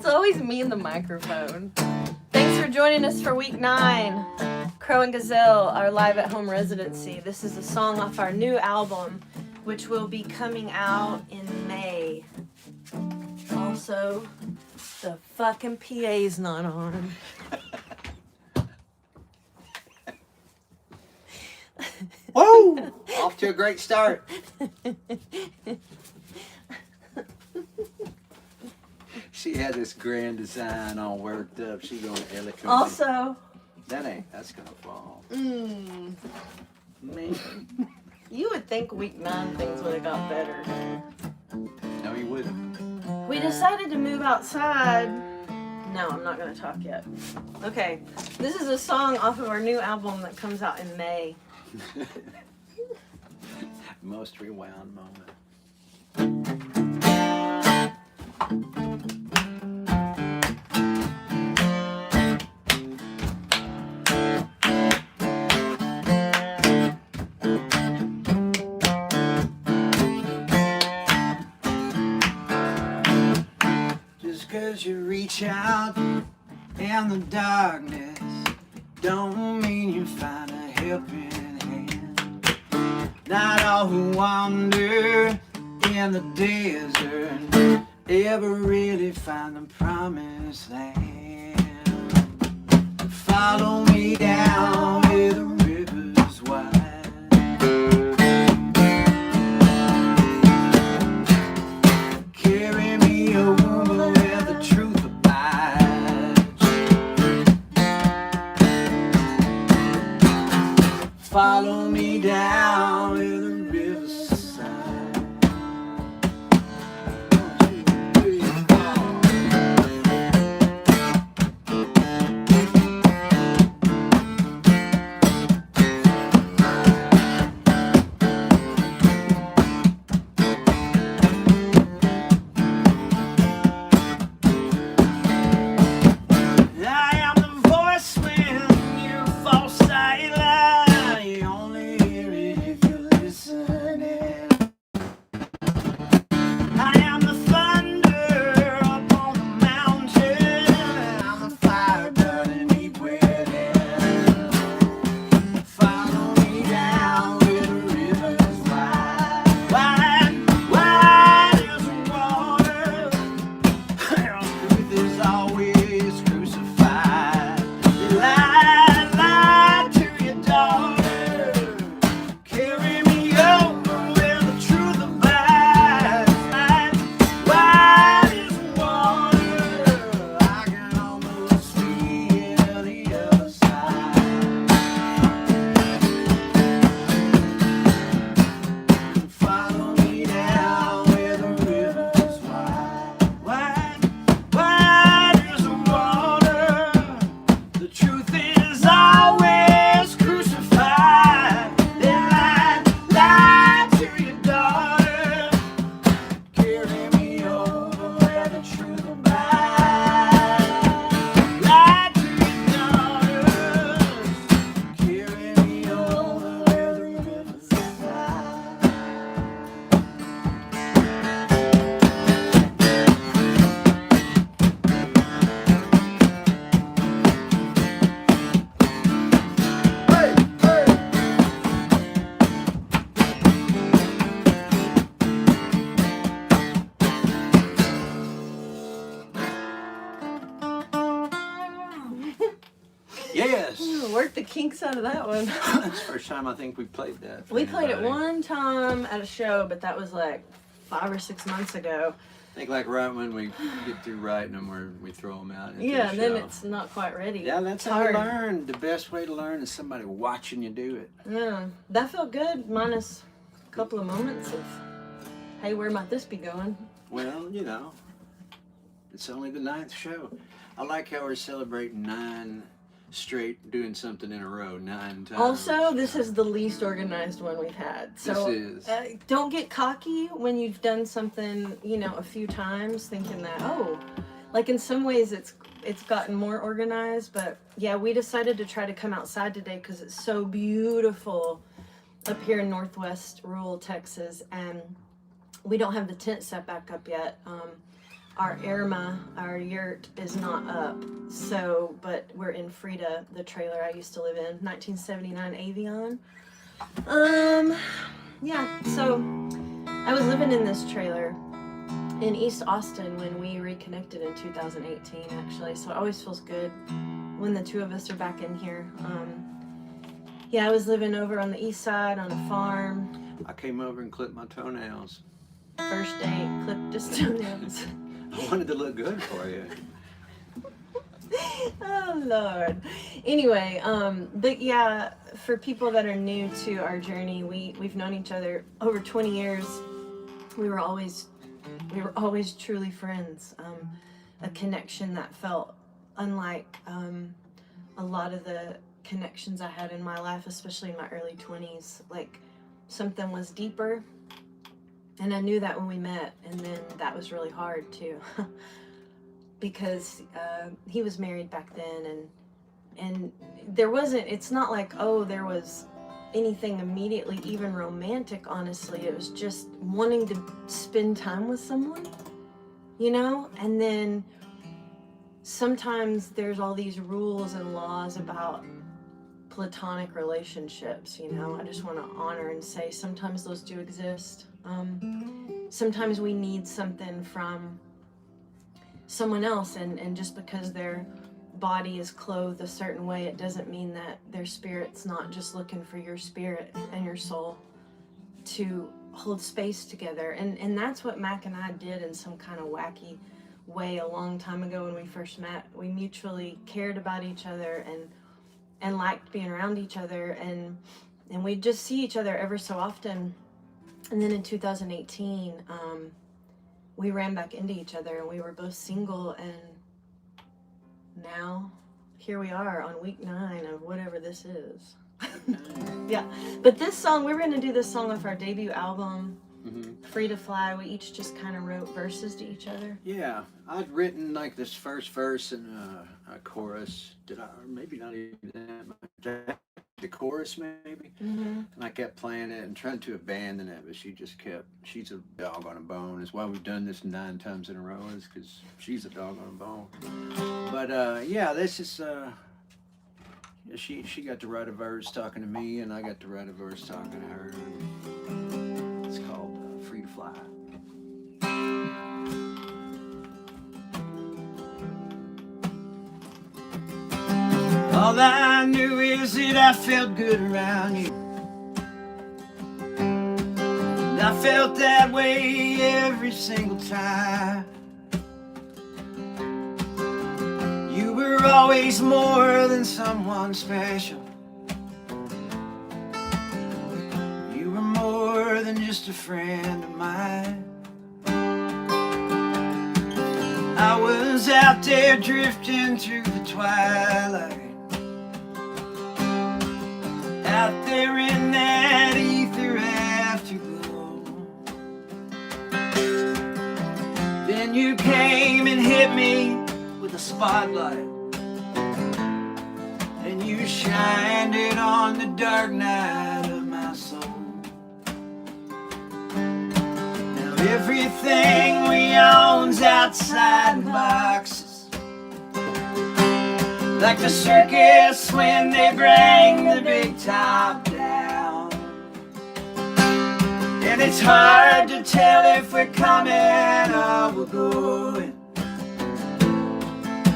It's always me and the microphone. Thanks for joining us for week 9. Crow and Gazelle, our live at home residency. This is a song off our new album, which will be coming out in May. Also, the fucking PA's not on. Whoa! Off to a great start. She had this grand design all worked up. She going eloquently. Also, That's gonna fall. man, you would think week 9 things would have got better. No, you wouldn't. We decided to move outside. No, I'm not going to talk yet. Okay, this is a song off of our new album that comes out in May. Most rewound moment. Just 'cause you reach out in the darkness don't mean you find a helping hand. Not all who wander in the desert ever really find the promised land. Follow me down where the river's wide. Carry me over where the truth abides. Follow me down where the riverside. 1, 2, 3, 4. I am the voice when you fall silent. You only hear it if you're listening. I am the thunder up on the mountain. I'm the fire burning deep within. Follow me down where the river's wide. Wide as water. Truth is always crucified. Lie to your daughter. Carry me over where the truth abides. Wide as water. I can almost feel the other side. Follow me down where the river's wide. Wide as water. The truth is always crucified. They lie to your daughter. Carry me over where the truth abides. Lie to your daughters. Carry me over where the river's wide. Hey, hey. Yes. Work the kinks out of that one. That's the first time I think we played that. for We played it anybody. one time at a show, but that was like 5 or 6 months ago. I think like right when we get through writing them, we throw them out. Into Yeah, the then show. it's not quite ready. Yeah, that's It's how you hard. learn. The best way to learn is somebody watching you do it. Yeah, that felt good, minus a couple of moments of, hey, where might this be going? Well, you know, it's only the 9th show. I like how we're celebrating 9 straight doing something in a row 9 times. Also, this is the least organized one we've had. So This is. don't get cocky when you've done something, you know, a few times, thinking that, oh, like in some ways it's gotten more organized. But yeah, we decided to try to come outside today because it's so beautiful up here in northwest rural Texas, and we don't have the tent set back up yet. our Irma, our yurt, is not up. So, but we're in Frida, the trailer I used to live in, 1979 Avion. Yeah, so I was living in this trailer in East Austin when we reconnected in 2018, actually. So it always feels good when the two of us are back in here. Yeah, I was living over on the east side on a farm. I came over and clipped my toenails. First date, clipped his toenails. I wanted to look good for you. Oh Lord. Anyway, but yeah, for people that are new to our journey, we've known each other over 20 years. We were always truly friends. A connection that felt unlike a lot of the connections I had in my life, especially in my early 20s. Like, something was deeper, and I knew that when we met. And then that was really hard too. Because he was married back then, and there wasn't, it's not like, oh, there was anything immediately even romantic, honestly. It was just wanting to spend time with someone, you know? And then sometimes there's all these rules and laws about platonic relationships, you know? I just want to honor and say sometimes those do exist. Sometimes we need something from someone else, and just because their body is clothed a certain way, it doesn't mean that their spirit's not just looking for your spirit and your soul to hold space together. And that's what Mac and I did in some kind of wacky way a long time ago when we first met. We mutually cared about each other and liked being around each other, and we'd just see each other ever so often. And then in 2018, we ran back into each other, and we were both single, and now here we are on week 9 of whatever this is. Yeah, but this song, we were going to do this song off our debut album, Frida Fly. We each just kind of wrote verses to each other. Yeah, I'd written like this first verse and a chorus. Or maybe not even that. The chorus maybe. And I kept playing it and trying to abandon it, but she just kept, she's a dog on a bone. Is why we've done this 9 times in a row, is because she's a dog on a bone. But yeah, this is, she got to write a verse talking to me, and I got to write a verse talking to her. It's called Free to Fly. All I knew is that I felt good around you. And I felt that way every single time. You were always more than someone special. You were more than just a friend of mine. I was out there drifting through the twilight, out there in that ether afterglow. Then you came and hit me with a spotlight, and you shined it on the dark night of my soul. Now everything we own's outside boxes, like the circus when they bring the big top down. And it's hard to tell if we're coming or we're going.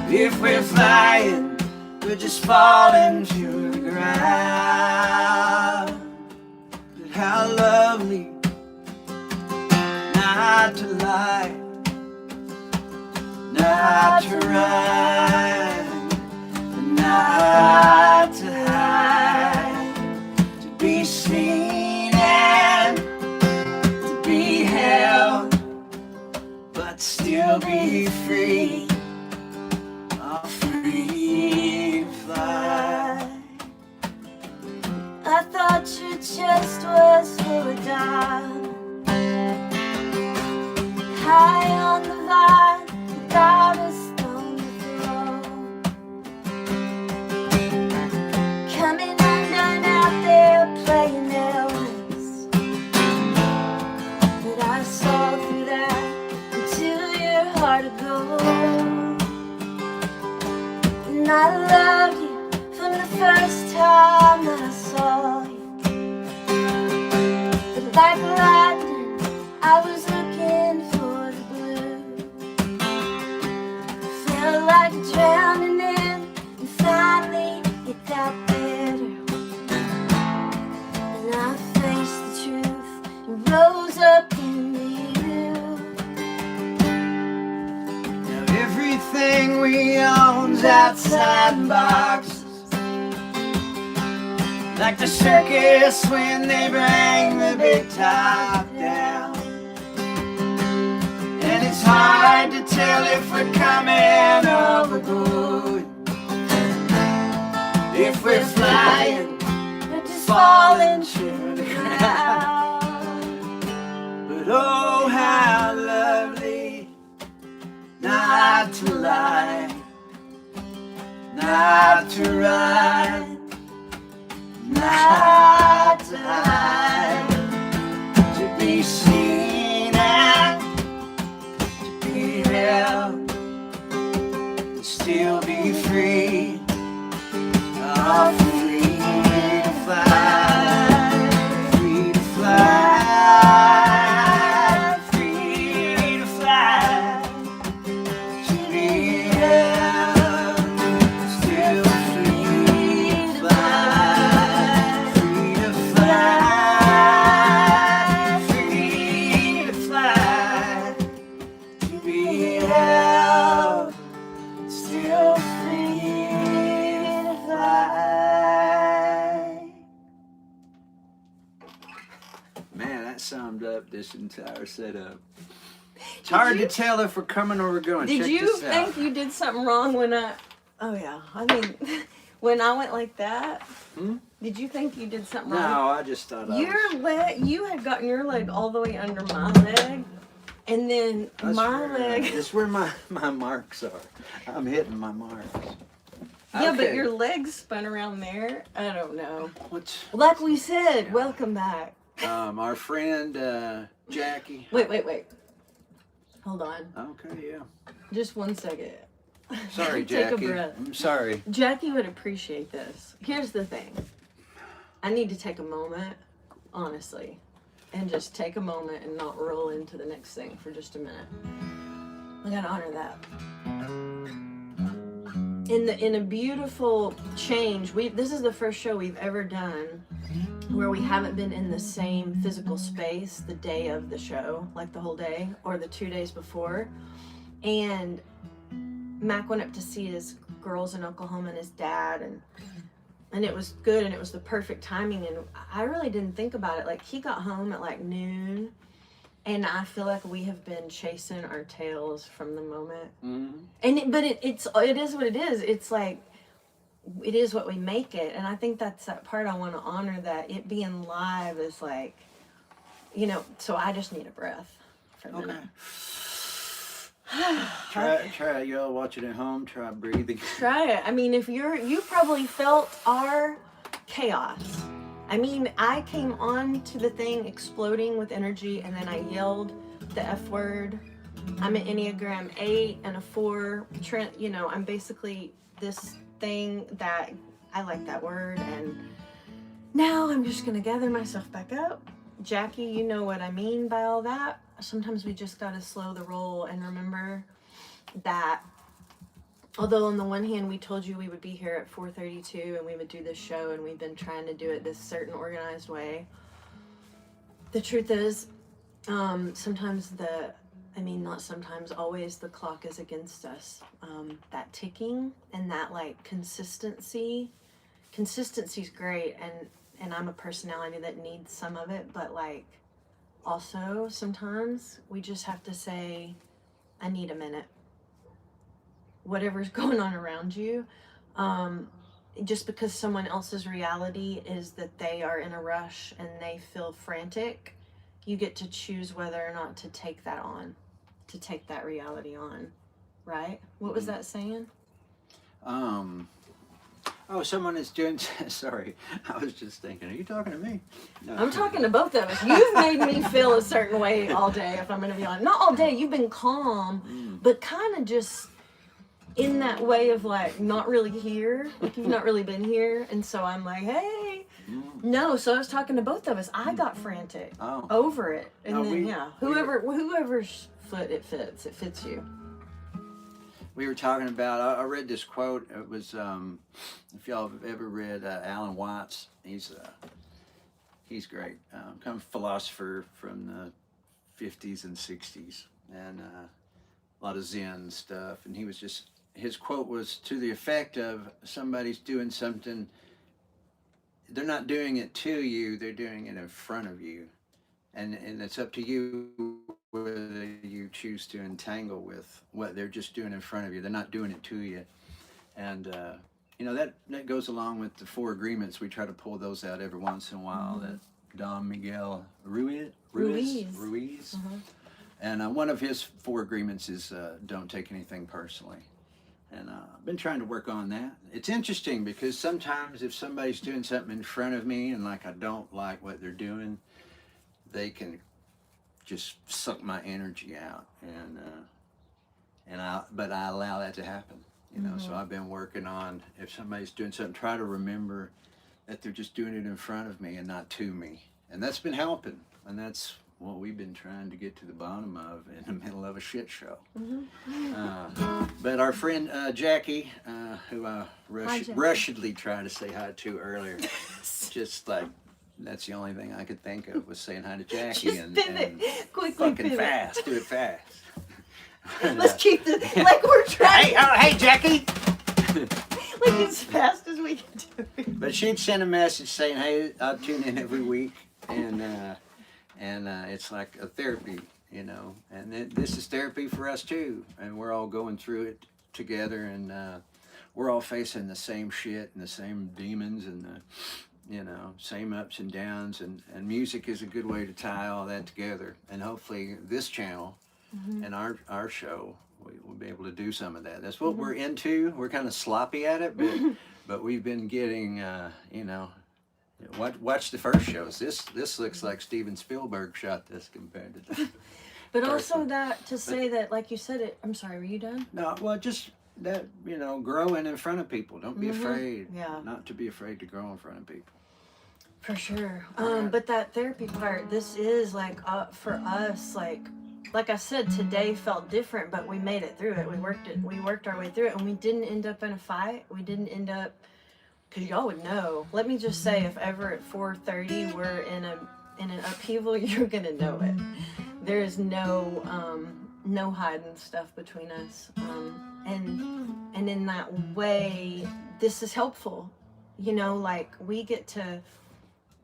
If we're flying, we're just falling to the ground. But how lovely not to lie, not to rhyme, not to hide, to be seen and to be held, but still be free, oh, free to fly. I thought your chest was full of dimes, high on the vine, without a stone to throw. Coming undone out there playing Elvis, but I saw through that until your heart of I loved you from the first time that I saw you. But like lightning, I was looking for the blue. Felt like drowning in, and finally it got better. And I faced the truth and rose up into you. Now everything we own's outside boxes, like the circus when they bring the big top down. And it's hard to tell if we're coming overboard, if we're flying, We're just falling falling to the through the ground. ground. But oh, how lovely not to lie, not to run, not to hide, to be seen and to be held, and still be free, oh, free to fly, free to fly, free to fly, to be held, still free to fly, free to fly, free to fly, to be held, still free to fly. Man, that summed up this entire setup. It's hard to tell if we're coming or we're going. Did Check you this think out. you did something wrong when I? Oh yeah, I mean, when I went like that, did you think you did something wrong? No, I just thought I was. Your leg, you had gotten your leg all the way under my leg, and then That's my where, leg. That's where my marks are. I'm hitting my marks. Yeah, but Okay. your legs spun around there. I don't know. What's Like we said, welcome back. our friend Jackie? Wait. Hold on. Okay, yeah. Just 1 second. Sorry, Take Jackie. a breath. I'm sorry. Jackie would appreciate this. Here's the thing. I need to take a moment, honestly, and just take a moment and not roll into the next thing for just a minute. I gotta honor that. In a beautiful change, this is the first show we've ever done where we haven't been in the same physical space the day of the show, like the whole day, or the 2 days before. And Mac went up to see his girls in Oklahoma and his dad, and it was good, and it was the perfect timing, and I really didn't think about it. Like, he got home at like noon, and I feel like we have been chasing our tails from the moment. Mm-hmm. And it is what it is. It's like, it is what we make it, and I think that's that part I want to honor, that it being live is like, you know. So I just need a breath for a minute. Try y'all watching at home. Try breathing. Try it. I mean, if you probably felt our chaos. I mean, I came on to the thing exploding with energy, and then I yelled the F word. I'm an Enneagram 8 and a 4. Trent, you know, I'm basically this thing that I like that word, and now I'm just gonna gather myself back up. Jackie, you know what I mean by all that. Sometimes we just gotta slow the roll and remember that although on the one hand we told you we would be here at 4:32 and we would do this show, and we've been trying to do it this certain organized way, the truth is sometimes not sometimes, always the clock is against us. That ticking and that like consistency's great, and I'm a personality that needs some of it, but like also sometimes we just have to say, I need a minute. Whatever's going on around you, just because someone else's reality is that they are in a rush and they feel frantic, you get to choose whether or not to take that on, to take that reality on, right? What was that saying? Oh, someone is doing. Sorry, I was just thinking. Are you talking to me? No. I'm talking to both of us. You've made me feel a certain way all day, if I'm going to be honest. Not all day. You've been calm, but kind of just in that way of like not really here, like you've not really been here, and so I'm like, hey, no. So I was talking to both of us. I got frantic over it, and No, then whoever's foot it fits you. We were talking about. I read this quote. It was if y'all have ever read Alan Watts. He's great. Kind of philosopher from the 50s and 60s, and a lot of Zen stuff. And his quote was to the effect of, somebody's doing something, they're not doing it to you, they're doing it in front of you. And it's up to you whether you choose to entangle with what they're just doing in front of you. They're not doing it to you. And, that goes along with the 4 agreements. We try to pull those out every once in a while. That Don Miguel Ruiz. And one of his 4 agreements is don't take anything personally. And I've been trying to work on that. It's interesting because sometimes if somebody's doing something in front of me and like I don't like what they're doing, they can just suck my energy out, but I allow that to happen. So I've been working on, if somebody's doing something, try to remember that they're just doing it in front of me and not to me. And that's been helping. And that's what we've been trying to get to the bottom of in the middle of a shit show. But our friend Jackie, who I rushedly tried to say hi to earlier, just like, that's the only thing I could think of was saying hi to Jackie. Just and quickly fucking pivot. fast. Do it fast. Let's keep this like we're trying. Hey, Jackie! Like as fast as we can do it. But she'd send a message saying, hey, I'll tune in every week. And it's like a therapy, and this is therapy for us too. And we're all going through it together, and we're all facing the same shit and the same demons and the, same ups and downs. And music is a good way to tie all that together. And hopefully this channel and our show, we'll be able to do some of that. That's what we're into. We're kind of sloppy at it, but we've been getting, Watch the first shows. This looks like Steven Spielberg shot this compared to that. But also say that, like you said it. I'm sorry, were you done? No, well, just that, growing in front of people. Don't be afraid. Yeah. Not to be afraid to grow in front of people. For sure. But that therapy part, this is like for us, like I said, today felt different, but we made it through it. We worked our way through it, and we didn't end up in a fight. We didn't end up. Because y'all would know. Let me just say, if ever at 4:30 we're in an upheaval, you're gonna know it. There is no hiding stuff between us, and in that way, this is helpful. Like we get to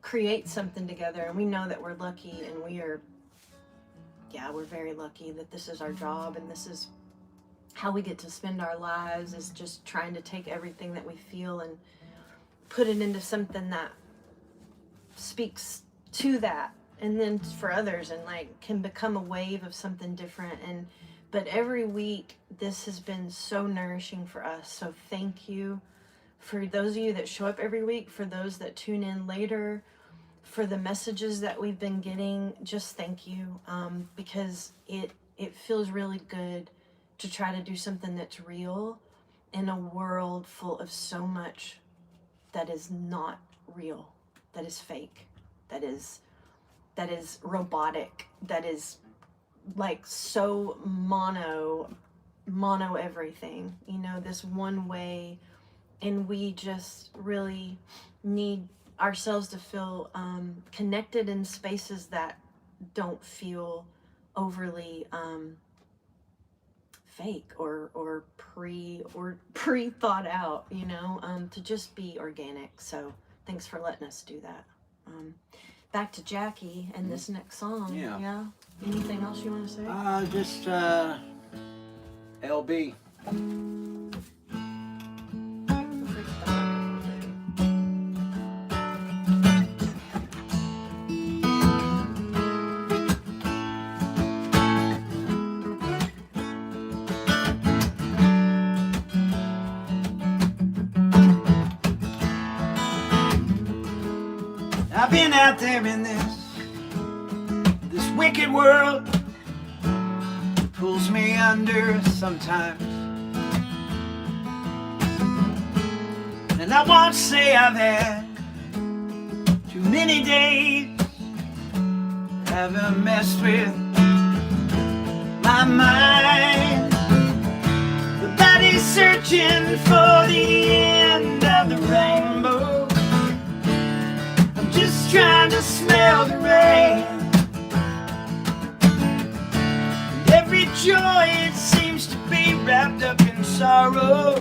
create something together, and we know that we're lucky, and we're very lucky that this is our job, and this is how we get to spend our lives. Is just trying to take everything that we feel and put it into something that speaks to that, and then for others, and like can become a wave of something different. But every week this has been so nourishing for us. So thank you for those of you that show up every week, for those that tune in later, for the messages that we've been getting. Just thank you, because it feels really good to try to do something that's real in a world full of so much that is not real, that is fake, that is robotic, that is like so mono everything, this one way. And we just really need ourselves to feel connected in spaces that don't feel overly fake or pre thought out, to just be organic. So thanks for letting us do that. Back to Jackie and this next song. Yeah. Anything else you want to say? Just LB. I've been out there in this wicked world, pulls me under sometimes. And I won't say I've had too many days haven't messed with my mind. The body's searching for the end of the rainbow. I'm just trying to smell the rain. And every joy, it seems to be wrapped up in sorrow.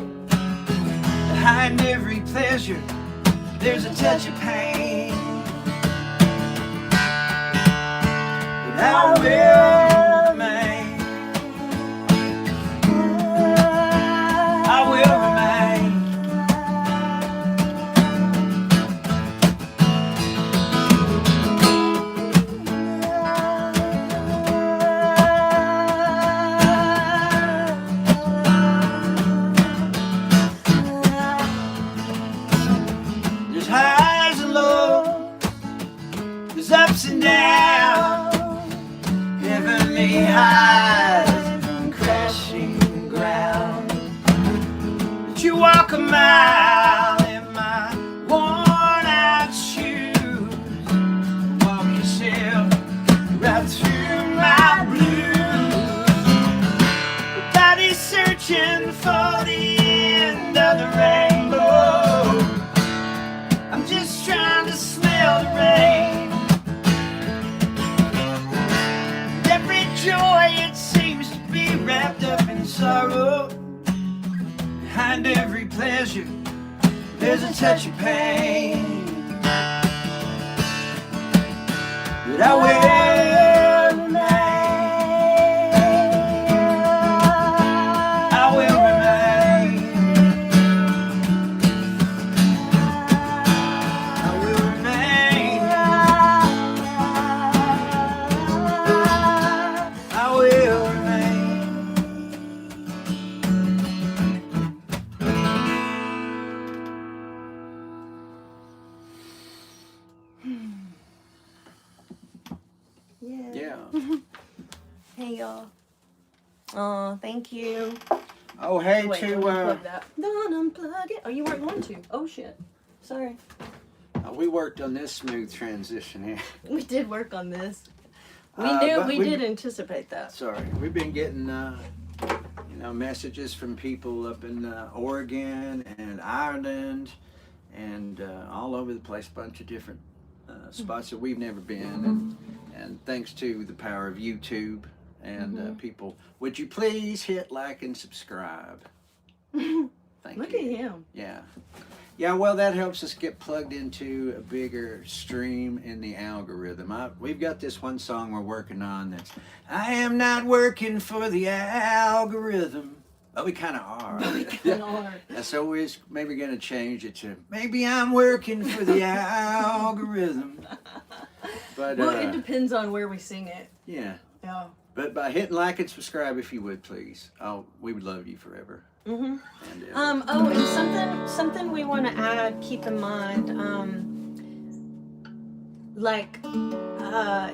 Behind every pleasure, there's a touch of pain. But I will remain. I will remain. There's highs and lows, there's ups and downs, heavenly highs and crashing ground. But you walk a mile in my worn out shoes, walk yourself right through my blues. The body's searching for the end of the rainbow. I'm just trying to smell the rain. And every joy, it seems to be wrapped up in sorrow. Behind every pleasure, there's a touch of pain. But I will remain. I will remain. I will remain. I will remain. Yeah. Hey y'all. Oh, thank you. Oh, hey, Wait, to don't unplug that. Don't unplug it. Oh, you weren't going to. Oh shit. Sorry. we worked on this smooth transition here. We did work on this. We But we did anticipate that. Sorry, we've been getting messages from people up in Oregon and Ireland and all over the place, a bunch of different spots that we've never been, and thanks to the power of YouTube and people, would you please hit like and subscribe? Thank Look you. at him. Yeah, well, that helps us get plugged into a bigger stream in the algorithm. We've got this one song we're working on that's, I am not working for the algorithm. But we kind of are. And so we're maybe going to change it to, maybe I'm working for the algorithm. But well, it depends on where we sing it. Yeah. Yeah. But by hitting like and subscribe, if you would, please. We would love you forever. And something we want to add, keep in mind,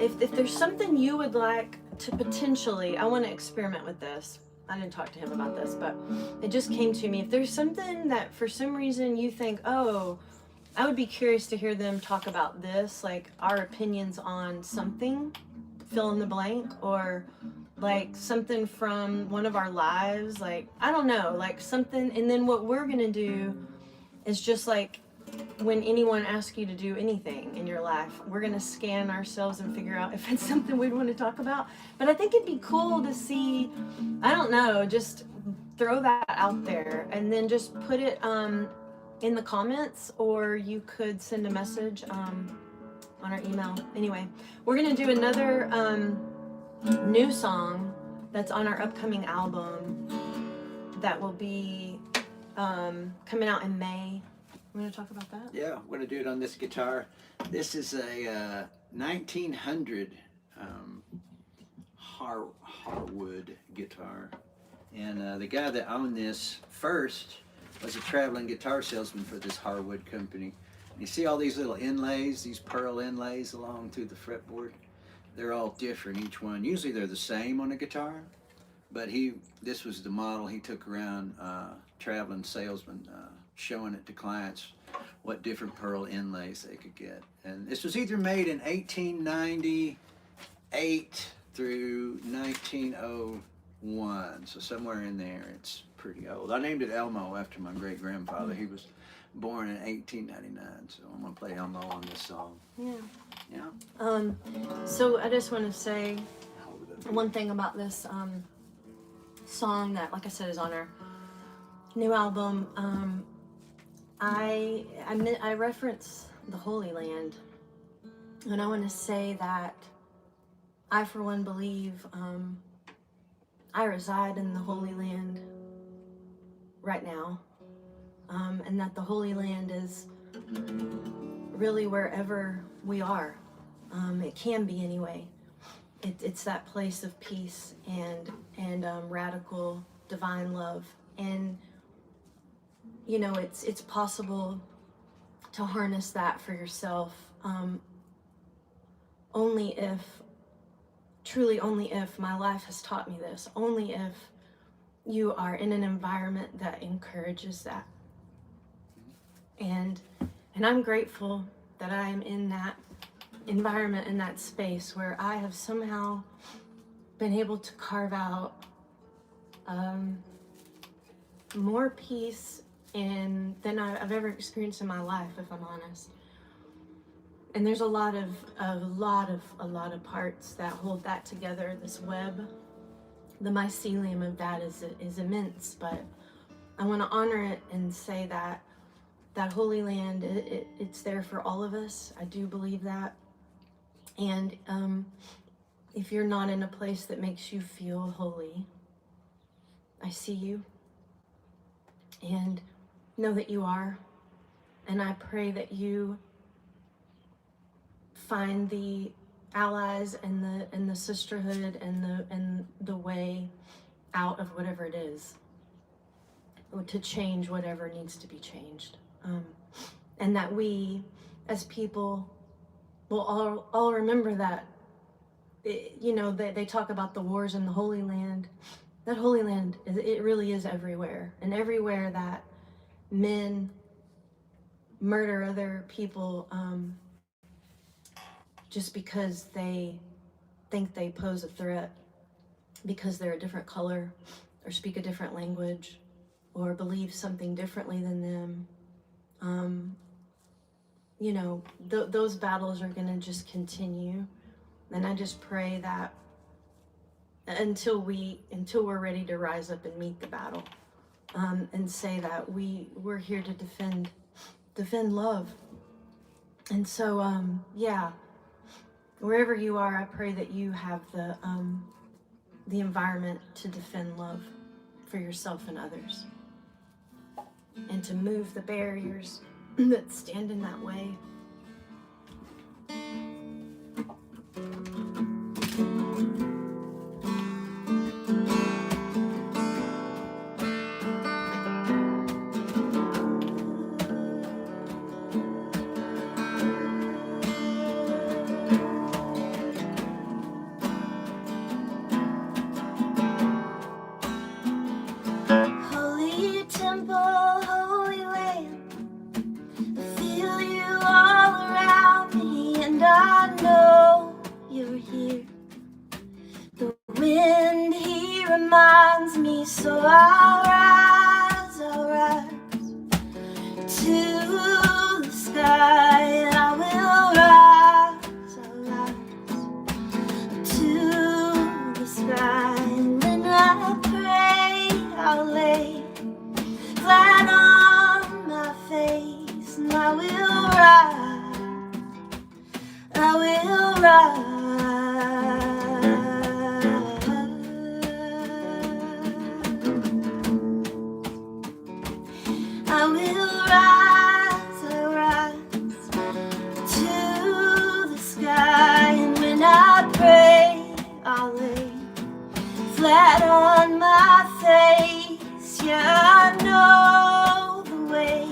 if there's something you would like to potentially, I want to experiment with this. I didn't talk to him about this, but it just came to me. If there's something that for some reason you think, oh, I would be curious to hear them talk about this, like our opinions on something, fill in the blank, or like something from one of our lives, like, I don't know, like something. And then what we're going to do is just like when anyone asks you to do anything in your life, we're going to scan ourselves and figure out if it's something we'd want to talk about. But I think it'd be cool to see, I don't know, just throw that out there and then just put it in the comments, or you could send a message on our email. Anyway, we're going to do another new song that's on our upcoming album that will be coming out in May. You want to talk about that? Yeah, I'm going to do it on this guitar. This is a 1900 Harwood guitar. And the guy that owned this first was a traveling guitar salesman for this Harwood company. And you see all these little inlays, these pearl inlays along through the fretboard? They're all different, each one. Usually they're the same on a guitar, but this was the model he took around, traveling salesman, showing it to clients what different pearl inlays they could get. And this was either made in 1898 through 1901, so somewhere in there. It's pretty old. I named it Elmo after my great grandfather. He was born in 1899, so I'm gonna play Elmo on this song. Yeah. Yeah. So I just want to say one thing about this song that, like I said, is on our new album. I reference the Holy Land, and I want to say that I, for one, believe I reside in the Holy Land right now, and that the Holy Land is really wherever we are. It can be anyway. It's that place of peace and radical divine love, and you know, it's possible to harness that for yourself, only if my life has taught me this, only if you are in an environment that encourages that. And I'm grateful that I am in that environment, in that space where I have somehow been able to carve out more peace than I've ever experienced in my life, if I'm honest. And there's a lot of parts that hold that together. This web, the mycelium of that is immense, but I want to honor it and say that Holy Land, it's there for all of us. I do believe that. And if you're not in a place that makes you feel holy, I see you. And know that you are. And I pray that you find the allies and the sisterhood and the way out of whatever it is, or to change whatever needs to be changed. And that we, as people, will all remember that, you know, they talk about the wars in the Holy Land. That Holy Land, it really is everywhere. And everywhere that men murder other people just because they think they pose a threat, because they're a different color, or speak a different language, or believe something differently than them. You know, those battles are going to just continue. And I just pray that until we're ready to rise up and meet the battle, and say that we're here to defend love. And so, yeah, wherever you are, I pray that you have the environment to defend love for yourself and others, and to move the barriers that stand in that way. Holy temple, holy land, I feel you all around me, and I know you're here. The wind, he reminds me, so I'll rise to the sky. I will rise to the sky, and when I pray, I'll lay flat on my face, and I will rise. I will rise to the sky, and when I pray, I'll lay flat on my face. Yeah, I know the way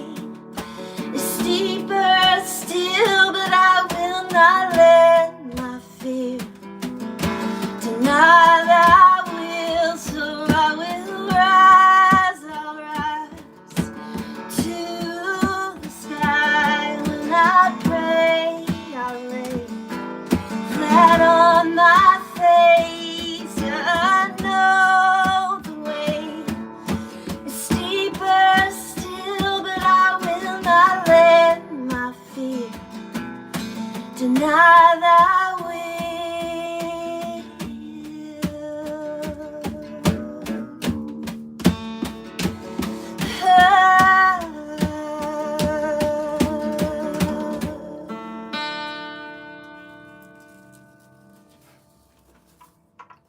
is steeper still, but I will not let my fear deny that I will survive. Not thy will.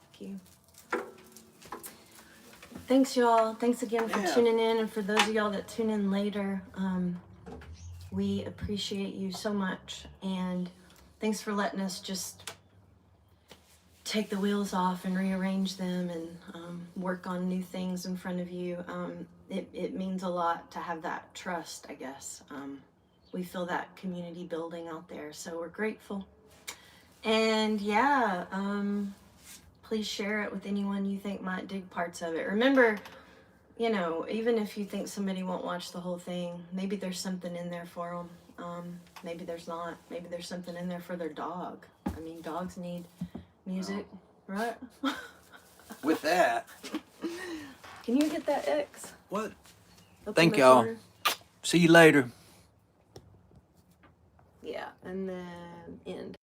Thank you. Thanks, y'all. Thanks again for tuning in, and for those of y'all that tune in later, we appreciate you so much, and thanks for letting us just take the wheels off and rearrange them and work on new things in front of you. It means a lot to have that trust, I guess. We feel that community building out there, so we're grateful. And yeah, please share it with anyone you think might dig parts of it. Remember, you know, even if you think somebody won't watch the whole thing, maybe there's something in there for them. Maybe there's not. Maybe there's something in there for their dog. I mean, dogs need music, right? With that. Can you get that X? What? Open Thank y'all. recorder? See you later. Yeah, and then end.